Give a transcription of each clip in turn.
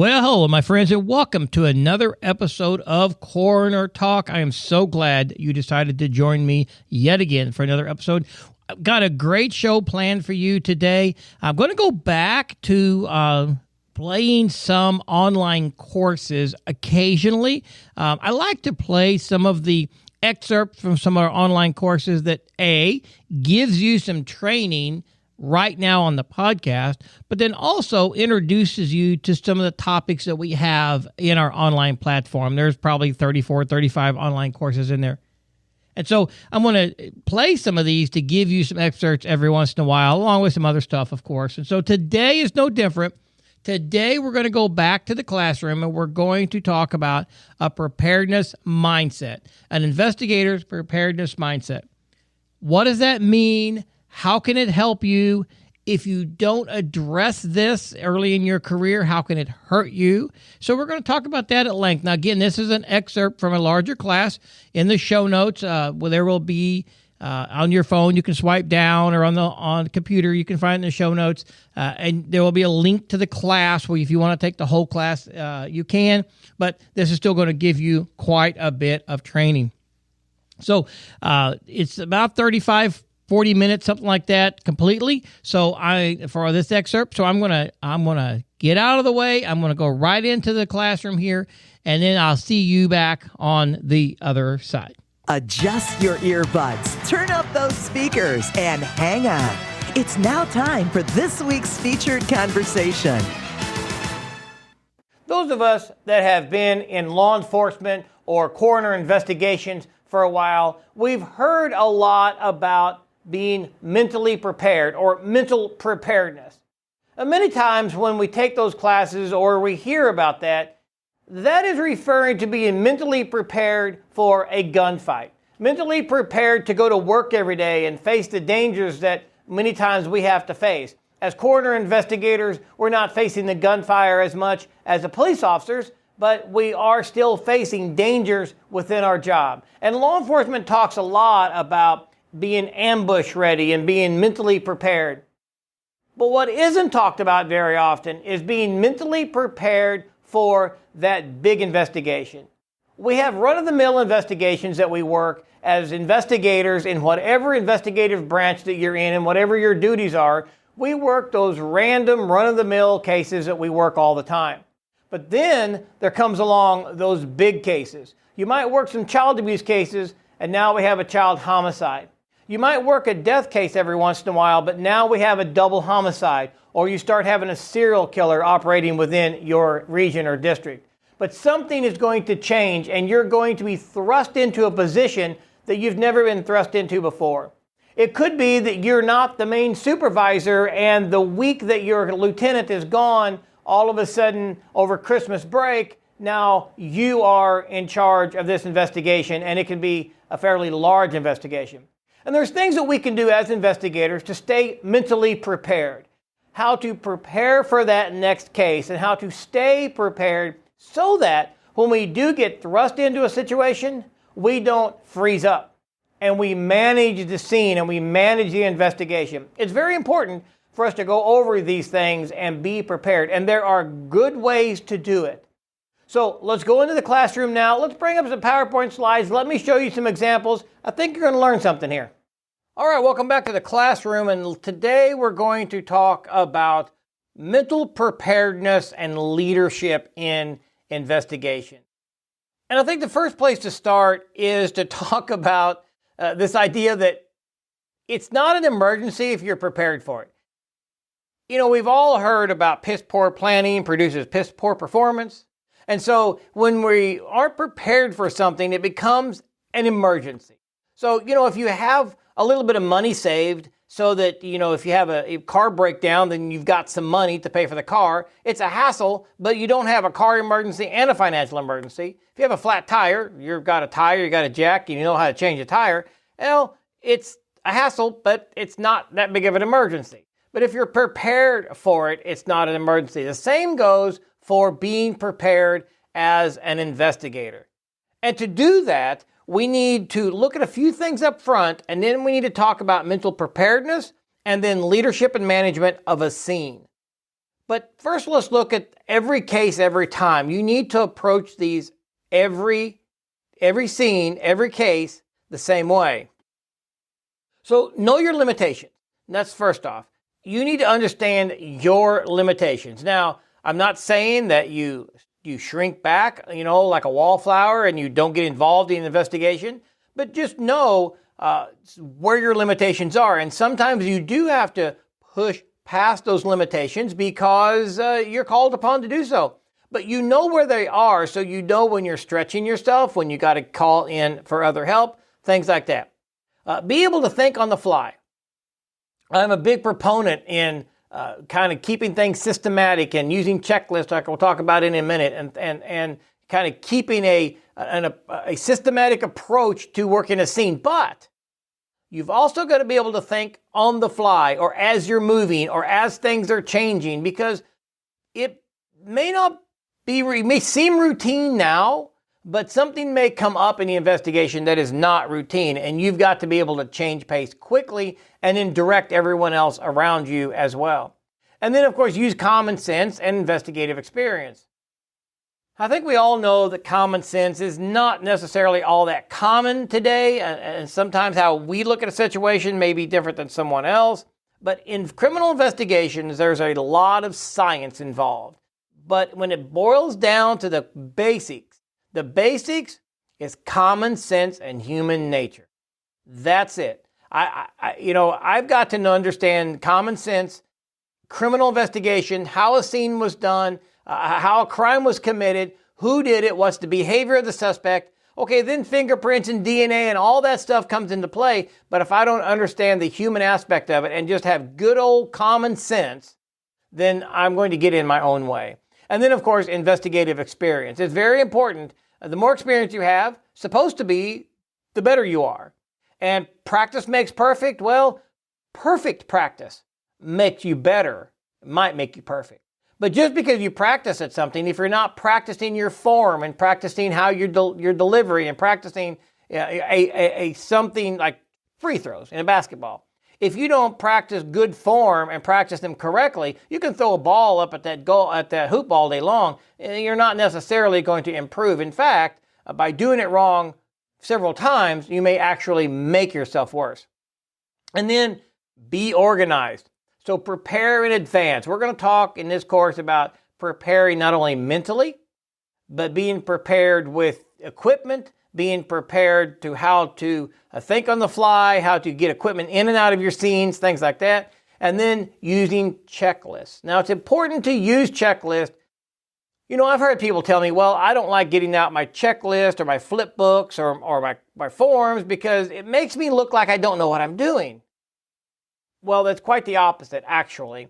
Well, hello, my friends, and welcome to another episode of Coroner Talk. I am so glad you decided to join me yet again for another episode. I've got a great show planned for you today. I'm going to go back to playing some online courses occasionally. I like to play some of the excerpts from some of our online courses that, A, gives you some training right now on the podcast, but then also introduces you to some of the topics that we have in our online platform. There's probably 34, 35 online courses in there. And so I'm going to play some of these to give you some excerpts every once in a while, along with some other stuff, of course. And so today is no different. Today we're going to go back to the classroom and we're going to talk about a preparedness mindset, an investigator's preparedness mindset. What does that mean? How can it help you? If you don't address this early in your career, how can it hurt you? So we're going to talk about that at length. Now, again, this is an excerpt from a larger class. In the show notes, there will be on your phone, you can swipe down, or on the computer, you can find the show notes, and there will be a link to the class where if you want to take the whole class, you can. But this is still going to give you quite a bit of training. So it's about 40 minutes, something like that, completely. So for this excerpt, so I'm gonna get out of the way. I'm gonna go right into the classroom here, and then I'll see you back on the other side. Adjust your earbuds, turn up those speakers, and hang on. It's now time for this week's featured conversation. Those of us that have been in law enforcement or coroner investigations for a while, we've heard a lot about being mentally prepared or mental preparedness. And many times when we take those classes or we hear about that, that is referring to being mentally prepared for a gunfight, mentally prepared to go to work every day and face the dangers that many times we have to face. As coroner investigators, we're not facing the gunfire as much as the police officers, but we are still facing dangers within our job. And law enforcement talks a lot about being ambush ready and being mentally prepared. But what isn't talked about very often is being mentally prepared for that big investigation. We have run-of-the-mill investigations that we work as investigators in whatever investigative branch that you're in and whatever your duties are. We work those random run-of-the-mill cases that we work all the time. But then there comes along those big cases. You might work some child abuse cases, and now we have a child homicide. You might work a death case every once in a while, but now we have a double homicide, or you start having a serial killer operating within your region or district. But something is going to change, and you're going to be thrust into a position that you've never been thrust into before. It could be that you're not the main supervisor, and the week that your lieutenant is gone, all of a sudden over Christmas break, now you are in charge of this investigation, and it can be a fairly large investigation. And there's things that we can do as investigators to stay mentally prepared. How to prepare for that next case and how to stay prepared so that when we do get thrust into a situation, we don't freeze up and we manage the scene and we manage the investigation. It's very important for us to go over these things and be prepared. And there are good ways to do it. So let's go into the classroom now. Let's bring up some PowerPoint slides. Let me show you some examples. I think you're going to learn something here. All right, welcome back to the classroom. And today we're going to talk about mental preparedness and leadership in investigation. And I think the first place to start is to talk about this idea that it's not an emergency if you're prepared for it. You know, we've all heard about piss poor planning produces piss poor performance. And so when we aren't prepared for something, it becomes an emergency. So, you know, if you have a little bit of money saved so that, you know, if you have a car breakdown, then you've got some money to pay for the car. It's a hassle, but you don't have a car emergency and a financial emergency. If you have a flat tire, you've got a tire, you got a jack, and you know how to change a tire, well, it's a hassle, but it's not that big of an emergency. But if you're prepared for it, it's not an emergency. The same goes for being prepared as an investigator. And to do that, we need to look at a few things up front, and then we need to talk about mental preparedness and then leadership and management of a scene. But first, let's look at every case every time. You need to approach these every scene, every case the same way. So know your limitations. That's first off. You need to understand your limitations. Now, I'm not saying that you shrink back, like a wallflower and you don't get involved in an investigation, but just know where your limitations are. And sometimes you do have to push past those limitations because you're called upon to do so. But you know where they are, so you know when you're stretching yourself, when you got to call in for other help, things like that. Be able to think on the fly. I'm a big proponent in kind of keeping things systematic and using checklists, like we'll talk about in a minute, and kind of keeping a systematic approach to working a scene. But you've also got to be able to think on the fly, or as you're moving, or as things are changing, because it may seem routine now, but something may come up in the investigation that is not routine, and you've got to be able to change pace quickly and then direct everyone else around you as well. And then, of course, use common sense and investigative experience. I think we all know that common sense is not necessarily all that common today, and sometimes how we look at a situation may be different than someone else. But in criminal investigations, there's a lot of science involved. But when it boils down to the basics is common sense and human nature. That's it. I've got to understand common sense, criminal investigation, how a scene was done, how a crime was committed, who did it, what's the behavior of the suspect. Okay, then fingerprints and DNA and all that stuff comes into play. But if I don't understand the human aspect of it and just have good old common sense, then I'm going to get in my own way. And then, of course, investigative experience. It's very important. The more experience you have, supposed to be, the better you are. And practice makes perfect. Well, perfect practice makes you better. It might make you perfect. But just because you practice at something, if you're not practicing your form and practicing how your delivery and practicing a something like free throws in a basketball, if you don't practice good form and practice them correctly, you can throw a ball up at that hoop all day long, and you're not necessarily going to improve. In fact, by doing it wrong several times, you may actually make yourself worse. And then be organized. So prepare in advance. We're going to talk in this course about preparing not only mentally, but being prepared with equipment, being prepared to how to think on the fly, how to get equipment in and out of your scenes, things like that, and then using checklists. Now, it's important to use checklists. I've heard people tell me, well, I don't like getting out my checklist or my flip books or my forms because it makes me look like I don't know what I'm doing. Well, that's quite the opposite, actually.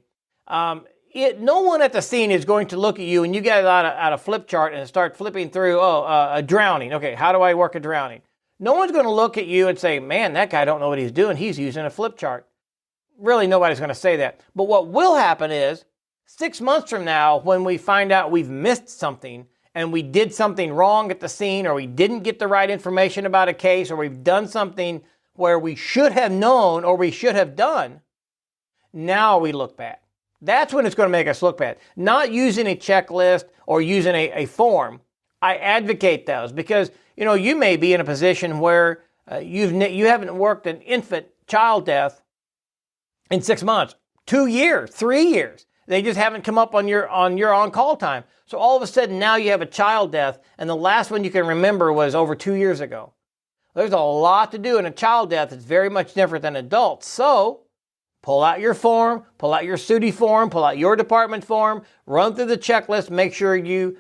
No one at the scene is going to look at you and you get out a flip chart and start flipping through, a drowning. Okay, how do I work a drowning? No one's going to look at you and say, man, that guy don't know what he's doing. He's using a flip chart. Really, nobody's going to say that. But what will happen is 6 months from now, when we find out we've missed something and we did something wrong at the scene, or we didn't get the right information about a case, or we've done something where we should have known or we should have done, now we look bad. That's when it's going to make us look bad. Not using a checklist or using a form. I advocate those because, you may be in a position where you haven't worked an infant child death in 6 months, 2 years, 3 years. They just haven't come up on your on-call time. So all of a sudden now you have a child death, and the last one you can remember was over 2 years ago. There's a lot to do in a child death. It's very much different than adults. So pull out your form, pull out your SUDI form, pull out your department form, run through the checklist, make sure you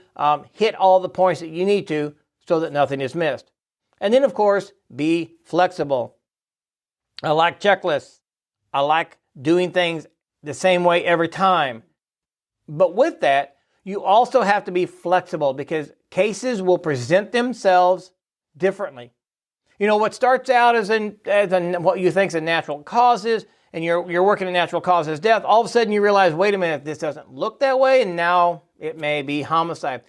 hit all the points that you need to so that nothing is missed. And then, of course, be flexible. I like checklists. I like doing things the same way every time. But with that, you also have to be flexible because cases will present themselves differently. What starts out as what you think is a natural causes, and you're working a natural causes death, all of a sudden you realize, wait a minute, this doesn't look that way, and now it may be homicide.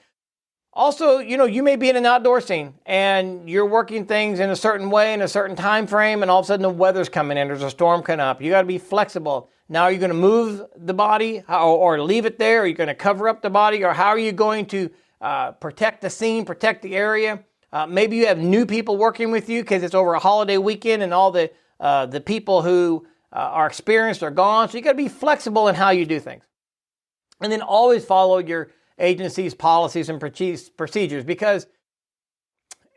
Also, you may be in an outdoor scene and you're working things in a certain way in a certain time frame, and all of a sudden the weather's coming in, there's a storm coming up. You got to be flexible. Now, are you going to move the body or leave it there? Are you going to cover up the body, or how are you going to protect the scene, protect the area? Maybe you have new people working with you because it's over a holiday weekend and all the people who are experienced are gone. So you got to be flexible in how you do things. And then always follow your agency's policies and procedures, because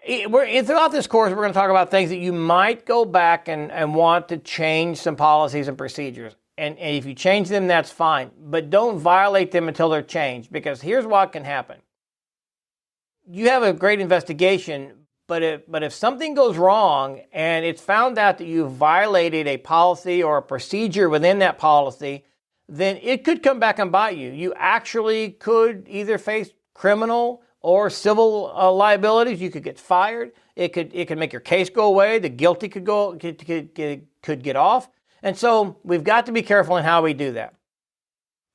throughout this course, we're going to talk about things that you might go back and want to change some policies and procedures. And if you change them, that's fine. But don't violate them until they're changed, because here's what can happen. You have a great investigation, but if something goes wrong and it's found out that you violated a policy or a procedure within that policy, then it could come back and bite you. You actually could either face criminal or civil liabilities. You could get fired. It could make your case go away. The guilty could get off. And so we've got to be careful in how we do that.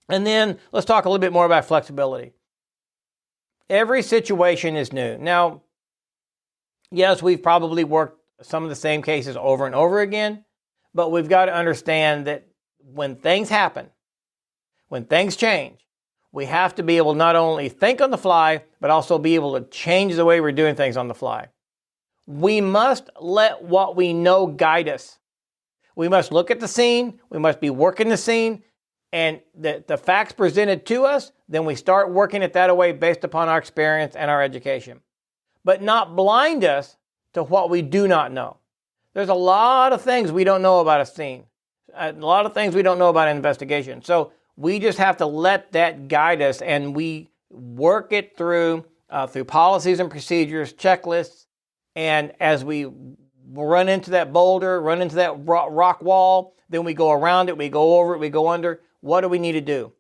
And then let's talk a little bit more about flexibility. Every situation is new. Now, yes, we've probably worked some of the same cases over and over again, but we've got to understand that when things happen, when things change, we have to be able to not only think on the fly, but also be able to change the way we're doing things on the fly. We must let what we know guide us. We must look at the scene. We must be working the scene. And the facts presented to us, then we start working it that way based upon our experience and our education. But not blind us to what we do not know. There's a lot of things we don't know about a scene. A lot of things we don't know about an investigation. So we just have to let that guide us, and we work it through policies and procedures, checklists, and as we run into that boulder, run into that rock wall, then we go around it, we go over it, we go under. What do we need to do?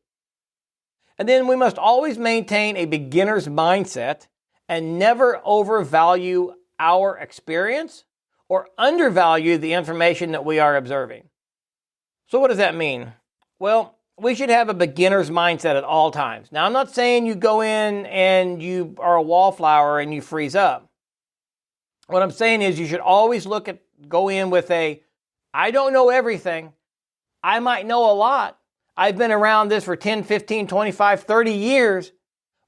And then we must always maintain a beginner's mindset and never overvalue our experience or undervalue the information that we are observing. So what does that mean? Well, we should have a beginner's mindset at all times. Now, I'm not saying you go in and you are a wallflower and you freeze up. What I'm saying is you should always go in with I don't know everything. I might know a lot. I've been around this for 10, 15, 25, 30 years,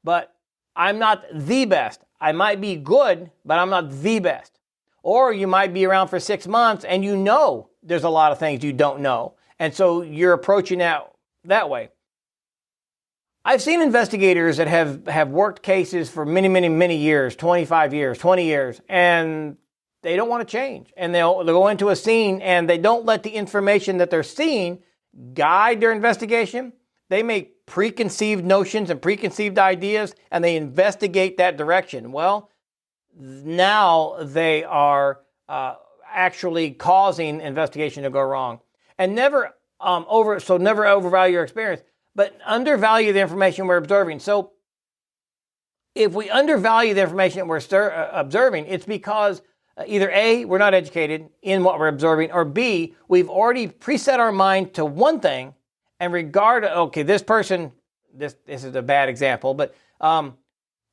but I'm not the best. I might be good, but I'm not the best. Or you might be around for 6 months and you know there's a lot of things you don't know. And so you're approaching that way. I've seen investigators that have worked cases for many, many, many years, 25 years, 20 years, and they don't want to change. And they'll go into a scene and they don't let the information that they're seeing guide their investigation. They make preconceived notions and preconceived ideas, and they investigate that direction. Well, now they are actually causing investigation to go wrong. And never overvalue your experience, but undervalue the information we're observing. So if we undervalue the information that we're observing, it's because either A, we're not educated in what we're observing, or B, we've already preset our mind to one thing and this person, this is a bad example, but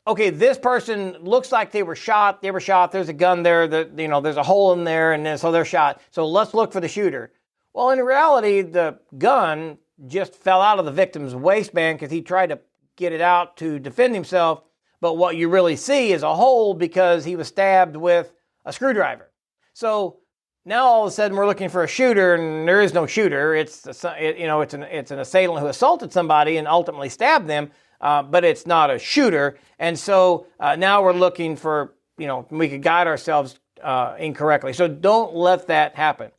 this person looks like they were shot, there's a gun there, there's a hole in there, and then so they're shot. So let's look for the shooter. Well, in reality, the gun just fell out of the victim's waistband because he tried to get it out to defend himself. But what you really see is a hole because he was stabbed with a screwdriver. So now all of a sudden we're looking for a shooter, and there is no shooter. It's an assailant who assaulted somebody and ultimately stabbed them, but it's not a shooter. And so now we're looking for, we could guide ourselves incorrectly. So don't let that happen.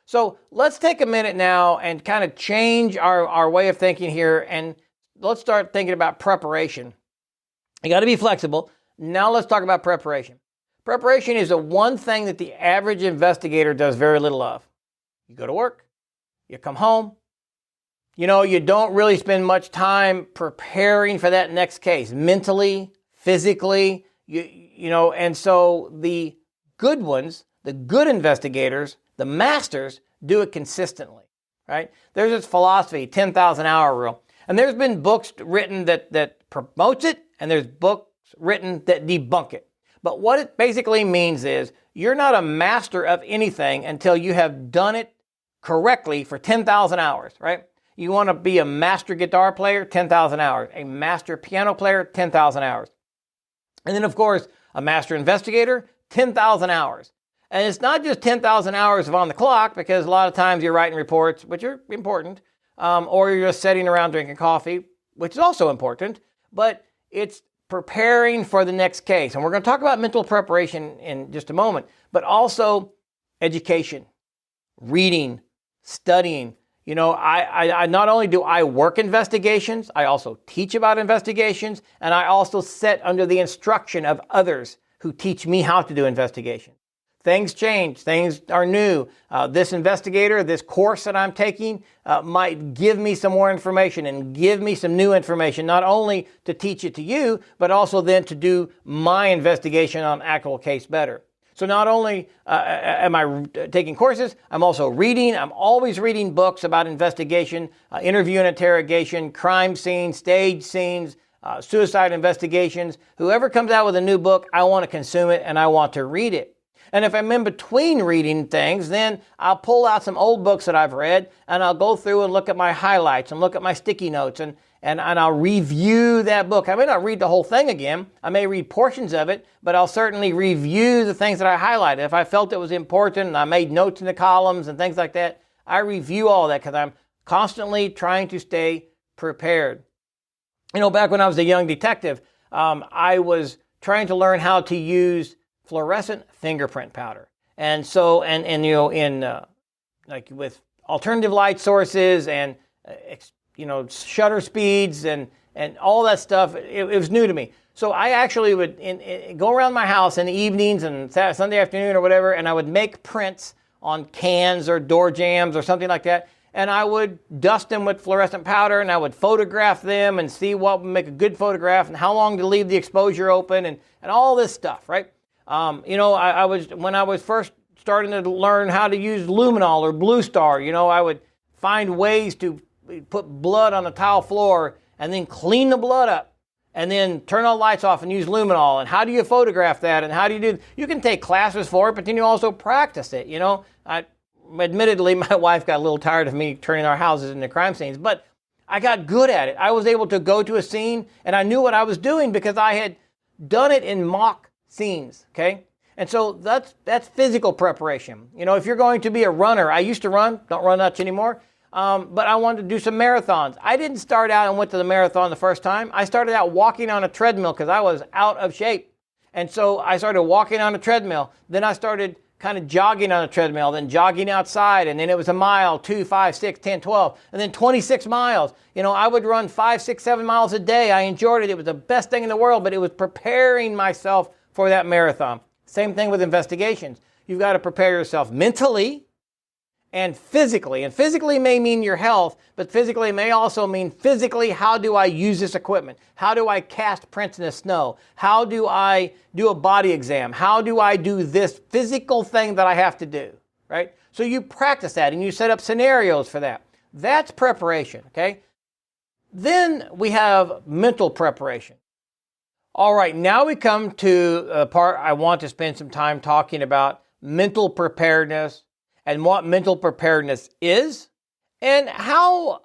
So let's take a minute now and kind of change our way of thinking here, and let's start thinking about preparation. You got to be flexible. Now let's talk about preparation. Preparation is the one thing that the average investigator does very little of. You go to work, you come home, you don't really spend much time preparing for that next case, mentally, physically, and so the good ones, the good investigators, the masters do it consistently, right? There's this philosophy, 10,000 hour rule. And there's been books written that promotes it, and there's books written that debunk it. But what it basically means is you're not a master of anything until you have done it correctly for 10,000 hours, right? You want to be a master guitar player, 10,000 hours. A master piano player, 10,000 hours. And then, of course, a master investigator, 10,000 hours. And it's not just 10,000 hours of on the clock, because a lot of times you're writing reports, which are important, or you're just sitting around drinking coffee, which is also important, but it's preparing for the next case. And we're going to talk about mental preparation in just a moment, but also education, reading, studying. You know, I not only do I work investigations, I also teach about investigations, and I also sit under the instruction of others who teach me how to do investigations. Things change, things are new. This investigator, this course that I'm taking might give me some more information and give me some new information, not only to teach it to you, but also then to do my investigation on actual case better. So not only am I taking courses, I'm also reading. I'm always reading books about investigation, interview and interrogation, crime scenes, stage scenes, suicide investigations. Whoever comes out with a new book, I want to consume it and I want to read it. And if I'm in between reading things, then I'll pull out some old books that I've read and I'll go through and look at my highlights and look at my sticky notes and I'll review that book. I may not read the whole thing again. I may read portions of it, but I'll certainly review the things that I highlighted. If I felt it was important and I made notes in the columns and things like that, I review all that because I'm constantly trying to stay prepared. You know, back when I was a young detective, I was trying to learn how to use fluorescent fingerprint powder. And so, and you know, in like with alternative light sources and, you know, shutter speeds and all that stuff, it was new to me. So I actually would go around my house in the evenings and Sunday afternoon or whatever, and I would make prints on cans or door jambs or something like that. And I would dust them with fluorescent powder and I would photograph them and see what would make a good photograph and how long to leave the exposure open and all this stuff, right? You know, when I was first starting to learn how to use luminol or blue star, you know, I would find ways to put blood on the tile floor and then clean the blood up and then turn all the lights off and use luminol. And how do you photograph that? And how do you do? You can take classes for it, but then you also practice it. You know, admittedly, my wife got a little tired of me turning our houses into crime scenes, but I got good at it. I was able to go to a scene and I knew what I was doing because I had done it in mock scenes, okay? And so that's physical preparation. You know, if you're going to be a runner, I used to run, don't run much anymore, but I wanted to do some marathons. I didn't start out and went to the marathon the first time. I started out walking on a treadmill because I was out of shape. And so I started walking on a treadmill. Then I started kind of jogging on a treadmill, then jogging outside, and then it was a mile, 2, 5, 6, 10, 12, and then 26 miles. You know, I would run 5, 6, 7 miles a day. I enjoyed it. It was the best thing in the world, but it was preparing myself for that marathon. Same thing with investigations. You've got to prepare yourself mentally and physically. And physically may mean your health, but physically may also mean physically, how do I use this equipment? How do I cast prints in the snow? How do I do a body exam? How do I do this physical thing that I have to do, right? So you practice that and you set up scenarios for that. That's preparation, okay? Then we have mental preparation. All right, now we come to a part I want to spend some time talking about mental preparedness and what mental preparedness is and how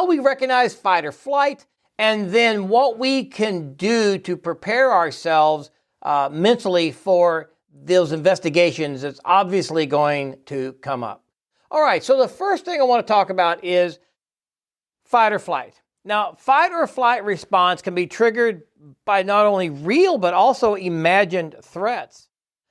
we recognize fight or flight and then what we can do to prepare ourselves mentally for those investigations that's obviously going to come up. All right, so the first thing I want to talk about is fight or flight. Now, fight or flight response can be triggered by not only real but also imagined threats.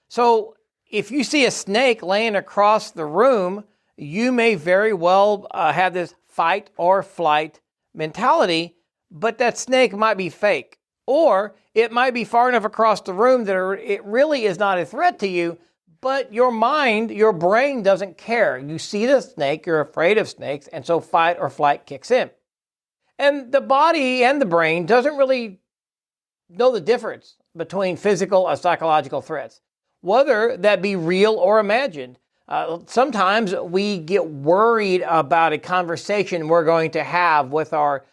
So if you see a snake laying across the room, you may very well have this fight or flight mentality, but that snake might be fake. Or it might be far enough across the room that it really is not a threat to you, but your mind, your brain doesn't care. You see the snake, you're afraid of snakes, and so fight or flight kicks in. And the body and the brain doesn't really know the difference between physical or psychological threats, whether that be real or imagined. Sometimes we get worried about a conversation we're going to have with our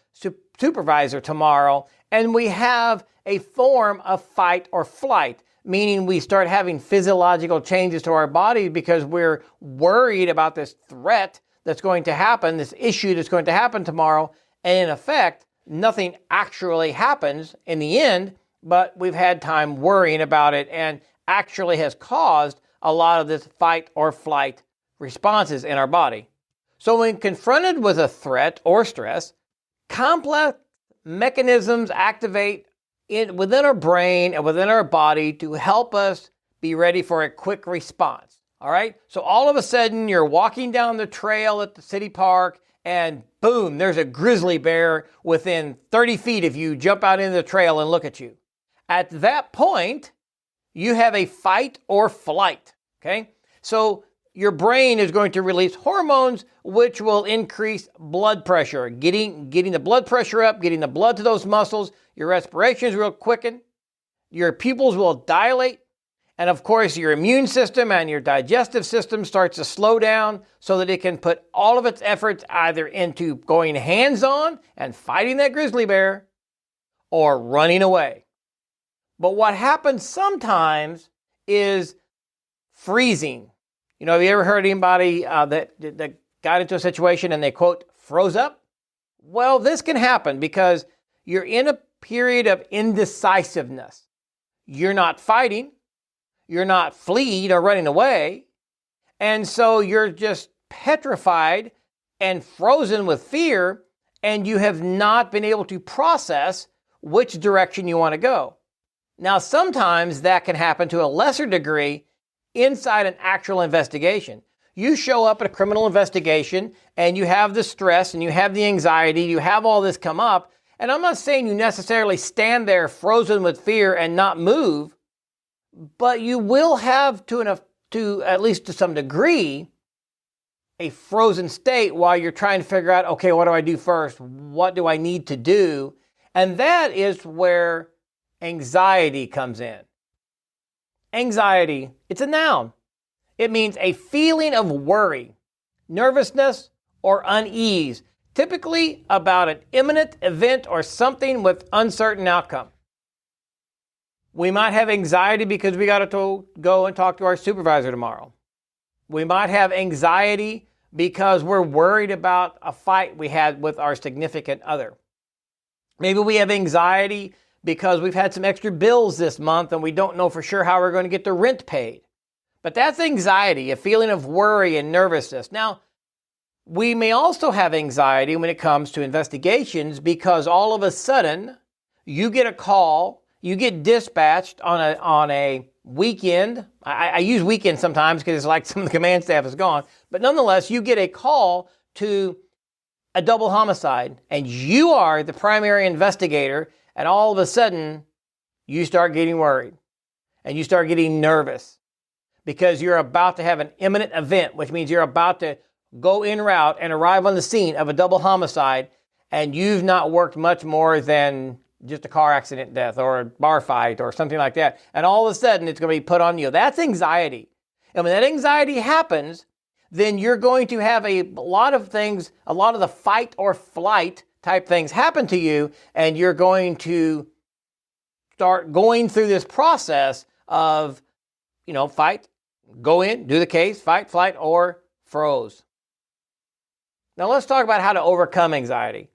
supervisor tomorrow, And we have a form of fight or flight, meaning we start having physiological changes to our body because we're worried about this threat that's going to happen, this issue that's going to happen tomorrow. And in effect, nothing actually happens in the end, but we've had time worrying about it and actually has caused a lot of this fight or flight responses in our body. So when confronted with a threat or stress, complex mechanisms activate within our brain and within our body to help us be ready for a quick response. All right? So all of a sudden, you're walking down the trail at the city park and boom, there's a grizzly bear within 30 feet if you jump out into the trail and look at you. At that point, you have a fight or flight, okay? So your brain is going to release hormones which will increase blood pressure, getting the blood pressure up, getting the blood to those muscles. Your respirations will quicken, your pupils will dilate, and of course your immune system and your digestive system starts to slow down so that it can put all of its efforts either into going hands-on and fighting that grizzly bear or running away. But what happens sometimes is freezing. You know, have you ever heard anybody that got into a situation and they, quote, froze up? Well, this can happen because you're in a period of indecisiveness. You're not fighting. You're not fleeing or running away. And so you're just petrified and frozen with fear, and you have not been able to process which direction you want to go. Now, sometimes that can happen to a lesser degree inside an actual investigation. You show up at a criminal investigation and you have the stress and you have the anxiety, you have all this come up, and I'm not saying you necessarily stand there frozen with fear and not move, but you will have to at least to some degree, a frozen state while you're trying to figure out, okay, what do I do first? What do I need to do? And that is where anxiety comes in. Anxiety, it's a noun. It means a feeling of worry, nervousness, or unease, typically about an imminent event or something with uncertain outcome. We might have anxiety because we got to go and talk to our supervisor tomorrow. We might have anxiety because we're worried about a fight we had with our significant other. Maybe we have anxiety because we've had some extra bills this month and we don't know for sure how we're going to get the rent paid. But that's anxiety, a feeling of worry and nervousness. Now, we may also have anxiety when it comes to investigations because all of a sudden you get a call, you get dispatched on a weekend. I use weekend sometimes because it's like some of the command staff is gone. But nonetheless, you get a call to a double homicide and you are the primary investigator, and all of a sudden you start getting worried and you start getting nervous because you're about to have an imminent event, which means you're about to go en route and arrive on the scene of a double homicide, and you've not worked much more than just a car accident death or a bar fight or something like that. And all of a sudden it's going to be put on you. That's anxiety. And when that anxiety happens, then you're going to have a lot of things, a lot of the fight or flight type things happen to you, and you're going to start going through this process of, fight, go in, do the case, fight, flight, or froze. Now let's talk about how to overcome anxiety.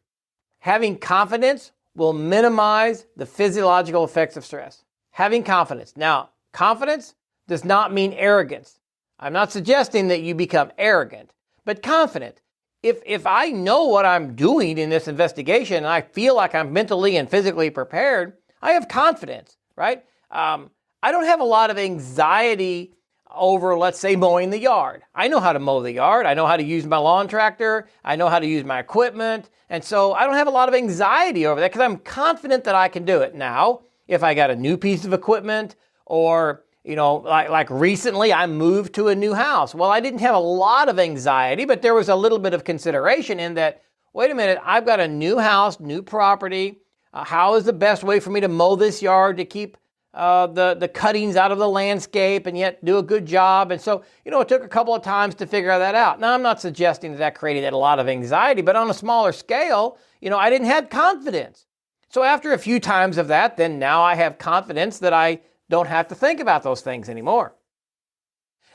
Having confidence will minimize the physiological effects of stress. Having confidence. Now, confidence does not mean arrogance. I'm not suggesting that you become arrogant, but confident. If I know what I'm doing in this investigation and I feel like I'm mentally and physically prepared, I have confidence, right? I don't have a lot of anxiety over, let's say, mowing the yard. I know how to mow the yard. I know how to use my lawn tractor. I know how to use my equipment. And so I don't have a lot of anxiety over that because I'm confident that I can do it. Now, if I got a new piece of equipment or, like recently I moved to a new house. Well, I didn't have a lot of anxiety, but there was a little bit of consideration in that, wait a minute, I've got a new house, new property. How is the best way for me to mow this yard to keep the cuttings out of the landscape and yet do a good job? And so, it took a couple of times to figure that out. Now, I'm not suggesting that created a lot of anxiety, but on a smaller scale, I didn't have confidence. So after a few times of that, then now I have confidence that I don't have to think about those things anymore.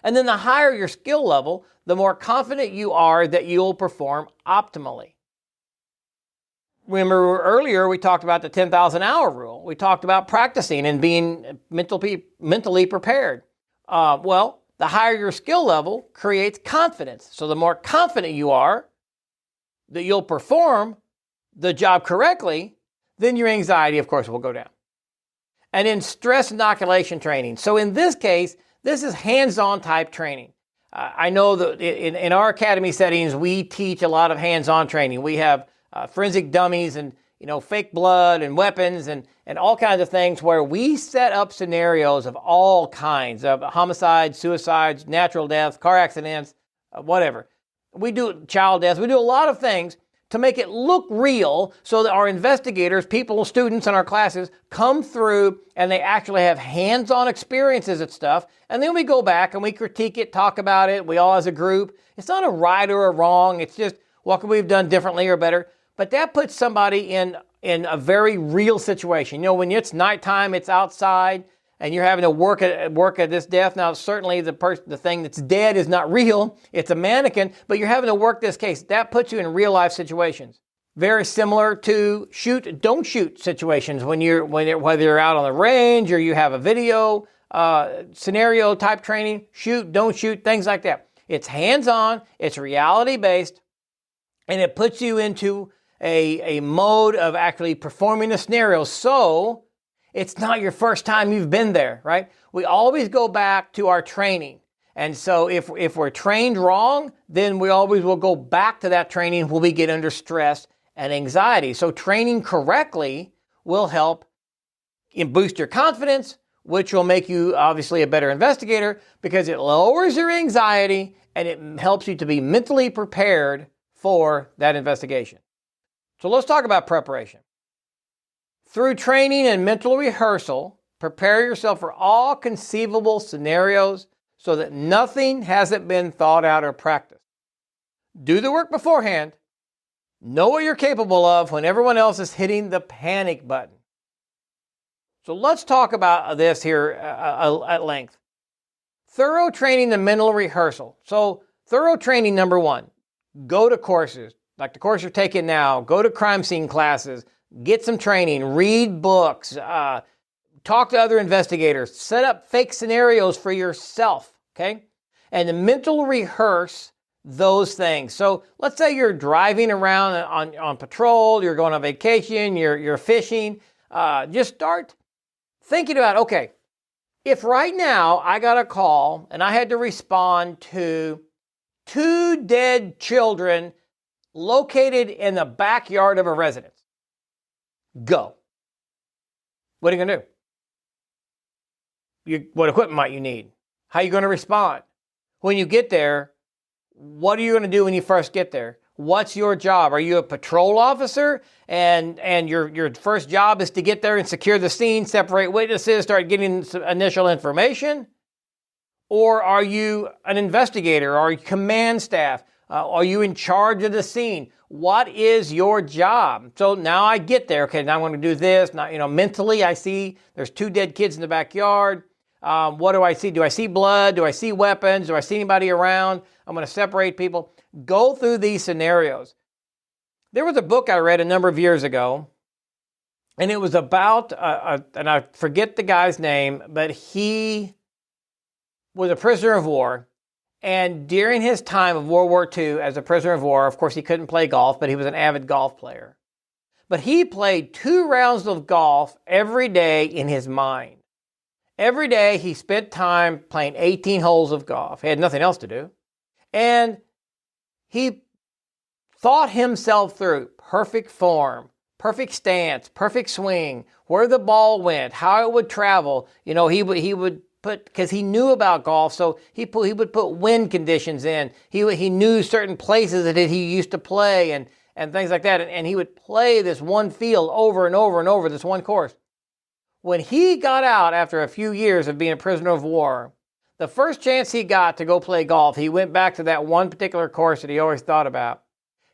And then the higher your skill level, the more confident you are that you'll perform optimally. Remember earlier we talked about the 10,000 hour rule. We talked about practicing and being mentally prepared. Well, the higher your skill level creates confidence. So the more confident you are that you'll perform the job correctly, then your anxiety, of course, will go down. And in stress inoculation training. So in this case, this is hands-on type training. I know that in our academy settings, we teach a lot of hands-on training. We have forensic dummies and fake blood and weapons and all kinds of things where we set up scenarios of all kinds of homicides, suicides, natural deaths, car accidents, whatever. We do child deaths. We do a lot of things to make it look real so that our investigators, people, students in our classes come through and they actually have hands-on experiences at stuff. And then we go back and we critique it, talk about it, we all as a group. It's not a right or a wrong. It's just what could we have done differently or better. But that puts somebody in a very real situation. When it's nighttime, it's outside, and you're having to work at this death. Now, certainly the thing that's dead is not real. It's a mannequin, but you're having to work this case. That puts you in real life situations. Very similar to shoot, don't shoot situations whether you're out on the range or you have a video scenario type training. Shoot, don't shoot, things like that. It's hands-on, it's reality-based, and it puts you into a mode of actually performing a scenario. So it's not your first time you've been there, right? We always go back to our training. And so if we're trained wrong, then we always will go back to that training when we get under stress and anxiety. So training correctly will help boost your confidence, which will make you obviously a better investigator because it lowers your anxiety and it helps you to be mentally prepared for that investigation. So let's talk about preparation. Through training and mental rehearsal, prepare yourself for all conceivable scenarios so that nothing hasn't been thought out or practiced. Do the work beforehand. Know what you're capable of when everyone else is hitting the panic button. So let's talk about this here at length. Thorough training and mental rehearsal. So thorough training, number one, go to courses. Like the course you're taking now, go to crime scene classes, get some training, read books, talk to other investigators, set up fake scenarios for yourself, okay? And mental rehearse those things. So let's say you're driving around on patrol, you're going on vacation, you're fishing. Just start thinking about, okay, if right now I got a call and I had to respond to 2 dead children located in the backyard of a residence. Go. What are you going to do? What equipment might you need? How are you going to respond? When you get there, what are you going to do when you first get there? What's your job? Are you a patrol officer and your first job is to get there and secure the scene, separate witnesses, start getting some initial information? Or are you an investigator? Are you command staff? Are you in charge of the scene? What is your job? So now I get there. Okay, now I'm going to do this. Now, mentally I see there's 2 dead kids in the backyard. What do I see? Do I see blood? Do I see weapons? Do I see anybody around? I'm going to separate people. Go through these scenarios. There was a book I read a number of years ago, and it was about, and I forget the guy's name, but he was a prisoner of war. And during his time of World War II as a prisoner of war, of course, he couldn't play golf, but he was an avid golf player. But he played 2 rounds of golf every day in his mind. Every day he spent time playing 18 holes of golf. He had nothing else to do. And he thought himself through perfect form, perfect stance, perfect swing, where the ball went, how it would travel. He would put, because he knew about golf, so he would put wind conditions in. He knew certain places that he used to play and things like that. And he would play this one field over and over and over, this one course. When he got out after a few years of being a prisoner of war, the first chance he got to go play golf, he went back to that one particular course that he always thought about.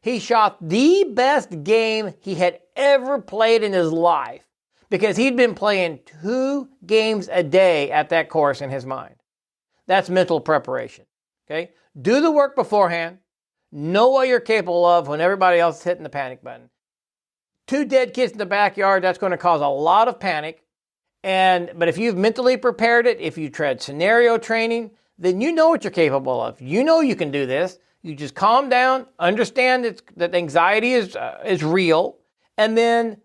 He shot the best game he had ever played in his life, because he'd been playing 2 games a day at that course in his mind. That's mental preparation. Okay? Do the work beforehand. Know what you're capable of when everybody else is hitting the panic button. 2 dead kids in the backyard, that's going to cause a lot of panic. But if you've mentally prepared it, if you tread scenario training, then you know what you're capable of. You know you can do this. You just calm down, understand that anxiety is real, and then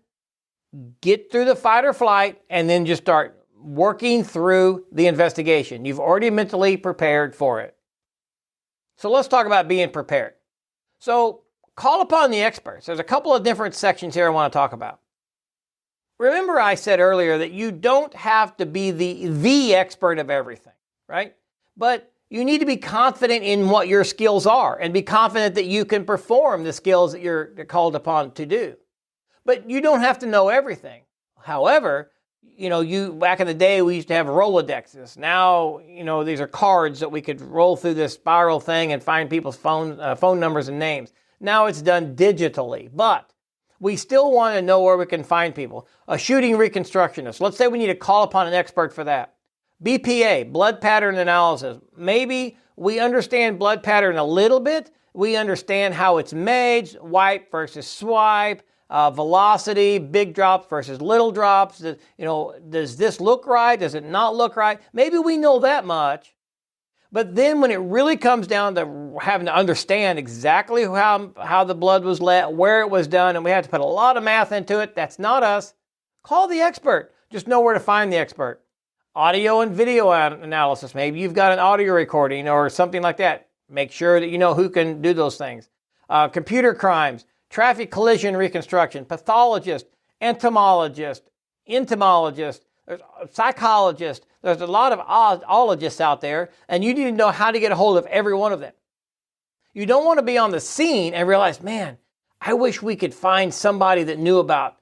get through the fight or flight, and then just start working through the investigation. You've already mentally prepared for it. So let's talk about being prepared. So call upon the experts. There's a couple of different sections here I want to talk about. Remember I said earlier that you don't have to be the expert of everything, right? But you need to be confident in what your skills are and be confident that you can perform the skills that you're called upon to do. But you don't have to know everything. However, back in the day, we used to have Rolodexes. Now, these are cards that we could roll through this spiral thing and find people's phone numbers and names. Now it's done digitally, but we still want to know where we can find people. A shooting reconstructionist. Let's say we need to call upon an expert for that. BPA, blood pattern analysis. Maybe we understand blood pattern a little bit. We understand how it's made, wipe versus swipe, velocity, big drops versus little drops. Does this look right? Does it not look right? Maybe we know that much. But then when it really comes down to having to understand exactly how the blood was let, where it was done, and we have to put a lot of math into it, that's not us. Call the expert. Just know where to find the expert. Audio and video analysis. Maybe you've got an audio recording or something like that. Make sure that you know who can do those things. Computer crimes, traffic collision reconstruction, pathologist, entomologist, there's psychologist. There's a lot of ologists out there, and you need to know how to get a hold of every one of them. You don't want to be on the scene and realize, man, I wish we could find somebody that knew about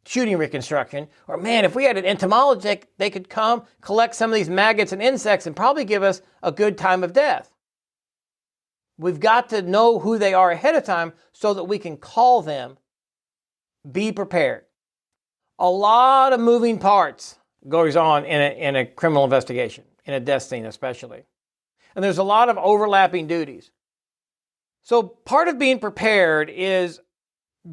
shooting reconstruction. Or, man, if we had an entomologist, they could come collect some of these maggots and insects and probably give us a good time of death. We've got to know who they are ahead of time so that we can call them. Be prepared. A lot of moving parts goes on in a criminal investigation, in a death scene especially. And there's a lot of overlapping duties. So part of being prepared is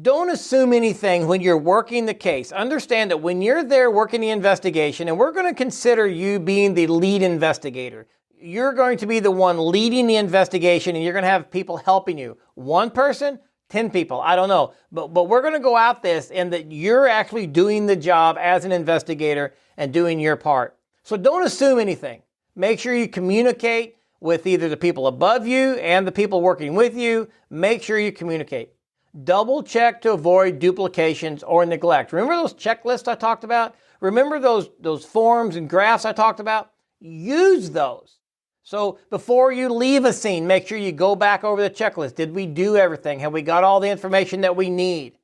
don't assume anything when you're working the case. Understand that when you're there working the investigation, and we're going to consider you being the lead investigator, you're going to be the one leading the investigation, and you're going to have people helping you. 1 person, 10 people, I don't know. But we're going to go out this and that you're actually doing the job as an investigator and doing your part. So don't assume anything. Make sure you communicate with either the people above you and the people working with you. Make sure you communicate. Double check to avoid duplications or neglect. Remember those checklists I talked about? Remember those forms and graphs I talked about? Use those. So before you leave a scene, make sure you go back over the checklist. Did we do everything? Have we got all the information that we need?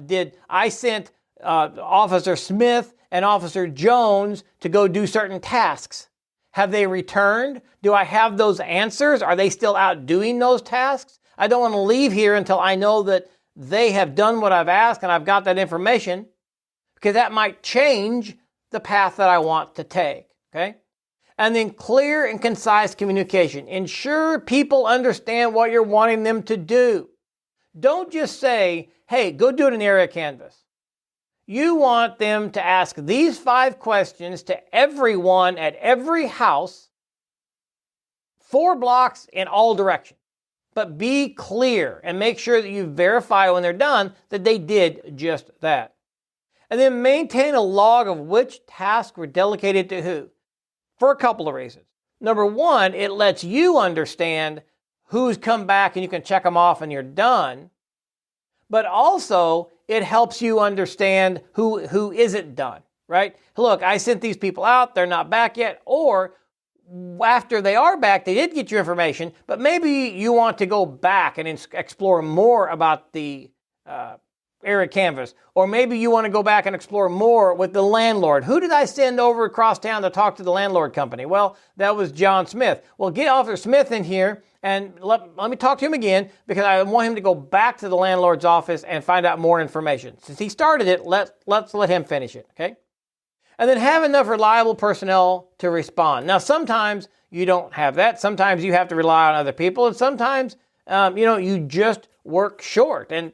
Did I sent Officer Smith and Officer Jones to go do certain tasks? Have they returned? Do I have those answers? Are they still out doing those tasks? I don't want to leave here until I know that they have done what I've asked and I've got that information, because that might change the path that I want to take, okay? And then clear and concise communication. Ensure people understand what you're wanting them to do. Don't just say, hey, go do an area canvas. You want them to ask these 5 questions to everyone at every house, 4 blocks in all directions. But be clear and make sure that you verify when they're done that they did just that. And then maintain a log of which tasks were delegated to who, for a couple of reasons. Number 1, it lets you understand who's come back and you can check them off and you're done. But also, it helps you understand who isn't done, right? Look, I sent these people out, they're not back yet, or after they are back, they did get your information, but maybe you want to go back and explore more about the area canvas. Or maybe you want to go back and explore more with the landlord. Who did I send over across town to talk to the landlord company? Well, that was John Smith. Well, get Officer Smith in here And let me talk to him again because I want him to go back to the landlord's office and find out more information. Since he started it, let's let him finish it, okay? And then have enough reliable personnel to respond. Now, sometimes you don't have that. Sometimes you have to rely on other people. And sometimes, you just work short. And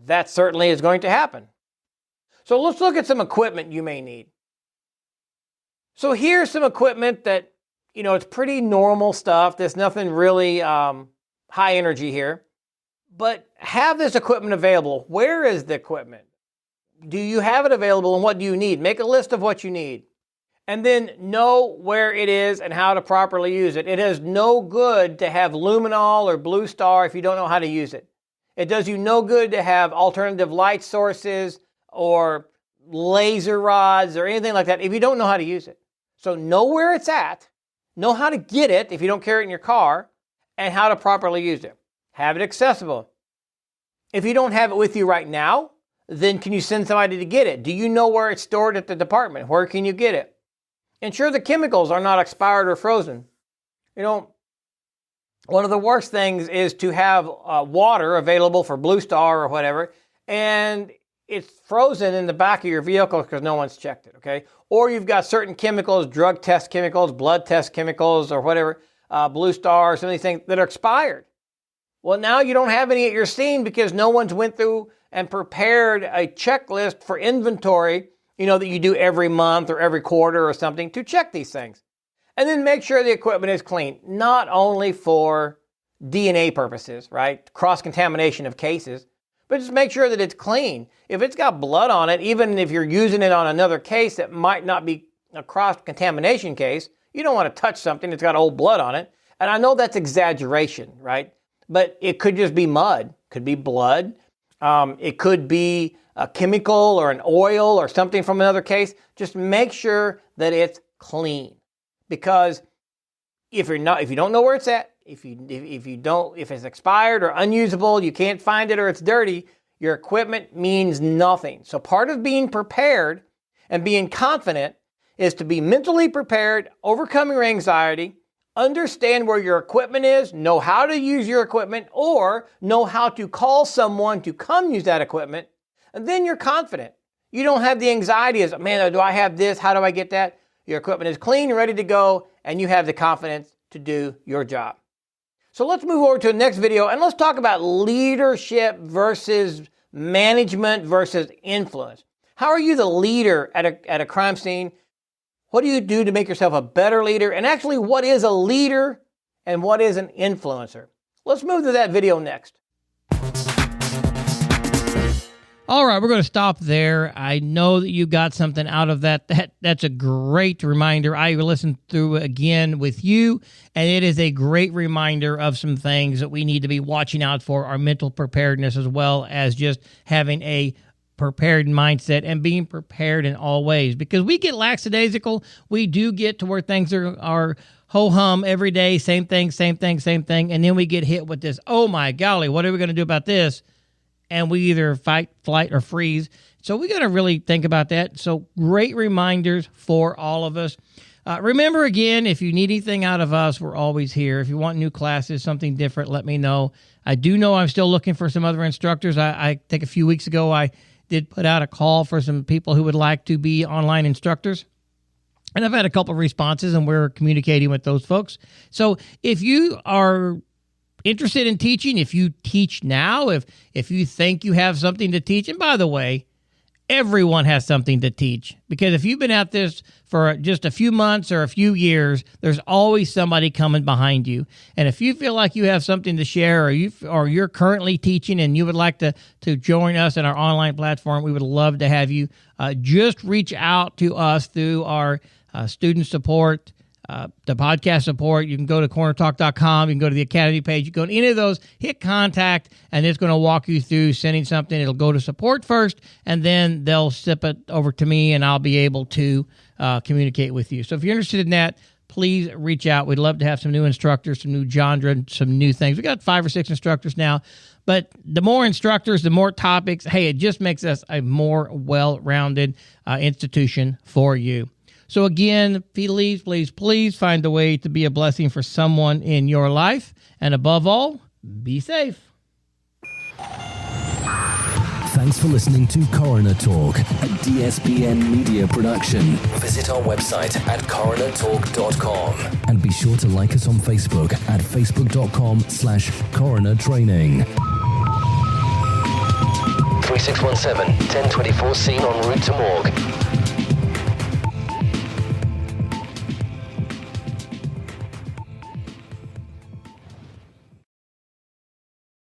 that certainly is going to happen. So let's look at some equipment you may need. So here's some equipment that, it's pretty normal stuff. There's nothing really high energy here. But have this equipment available. Where is the equipment? Do you have it available and what do you need? Make a list of what you need. And then know where it is and how to properly use it. It is no good to have luminol or blue star if you don't know how to use it. It does you no good to have alternative light sources or laser rods or anything like that if you don't know how to use it. So know where it's at, know how to get it if you don't carry it in your car, and how to properly use it. Have it accessible. If you don't have it with you right now, then can you send somebody to get it? Do you know where it's stored at the department? Where can you get it? Ensure the chemicals are not expired or frozen. One of the worst things is to have water available for Blue Star or whatever, and it's frozen in the back of your vehicle because no one's checked it, okay? Or you've got certain chemicals, drug test chemicals, blood test chemicals, or whatever, Blue Star, some of these things that are expired. Well, now you don't have any at your scene because no one's went through and prepared a checklist for inventory, that you do every month or every quarter or something to check these things. And then make sure the equipment is clean, not only for DNA purposes, right? Cross-contamination of cases, but just make sure that it's clean. If it's got blood on it, even if you're using it on another case that might not be a cross-contamination case, you don't want to touch something that's got old blood on it. And I know that's exaggeration, right? But it could just be mud, could be blood. It could be a chemical or an oil or something from another case. Just make sure that it's clean. Because if you don't know where it's at, if it's expired or unusable, you can't find it or it's dirty, your equipment means nothing. So part of being prepared and being confident is to be mentally prepared, overcoming your anxiety, understand where your equipment is, know how to use your equipment, or know how to call someone to come use that equipment, and then you're confident. You don't have the anxiety as, man, do I have this? How do I get that? Your equipment is clean, ready to go, and you have the confidence to do your job. So let's move over to the next video, and let's talk about leadership versus management versus influence. How are you the leader at a crime scene? What do you do to make yourself a better leader? And actually, what is a leader and what is an influencer? Let's move to that video next. All right, we're going to stop there. I know that you got something out of that. That's a great reminder. I listened through again with you, and it is a great reminder of some things that we need to be watching out for, our mental preparedness, as well as just having a prepared mindset and being prepared in all ways. Because we get lackadaisical, we do get to where things are ho-hum every day, same thing, and then we get hit with this, oh my golly, what are we going to do about this? And we either fight, flight, or freeze. So we got to really think about that. So great reminders for all of us. Remember, again, if you need anything out of us, we're always here. If you want new classes, something different, let me know. I do know I'm still looking for some other instructors. I think a few weeks ago I did put out a call for some people who would like to be online instructors. And I've had a couple of responses, and we're communicating with those folks. So if you are interested in teaching, if you teach now, if you think you have something to teach, and by the way, everyone has something to teach, because if you've been at this for just a few months or a few years, there's always somebody coming behind you. And if you feel like you have something to share, or you're currently teaching and you would like to join us in our online platform, we would love to have you. Just reach out to us through our student support, the podcast support. You can go to coronertalk.com. You can go to the Academy page. You go to any of those, hit contact, and it's going to walk you through sending something. It'll go to support first, and then they'll ship it over to me, and I'll be able to communicate with you. So if you're interested in that, please reach out. We'd love to have some new instructors, some new genre, some new things. We got 5 or 6 instructors now, but the more instructors, the more topics. Hey, it just makes us a more well-rounded institution for you. So again, please find a way to be a blessing for someone in your life. And above all, be safe. Thanks for listening to Coroner Talk, a DSPN media production. Visit our website at coronertalk.com. And be sure to like us on Facebook at facebook.com/coronertraining. 3617 1024 scene en route to morgue.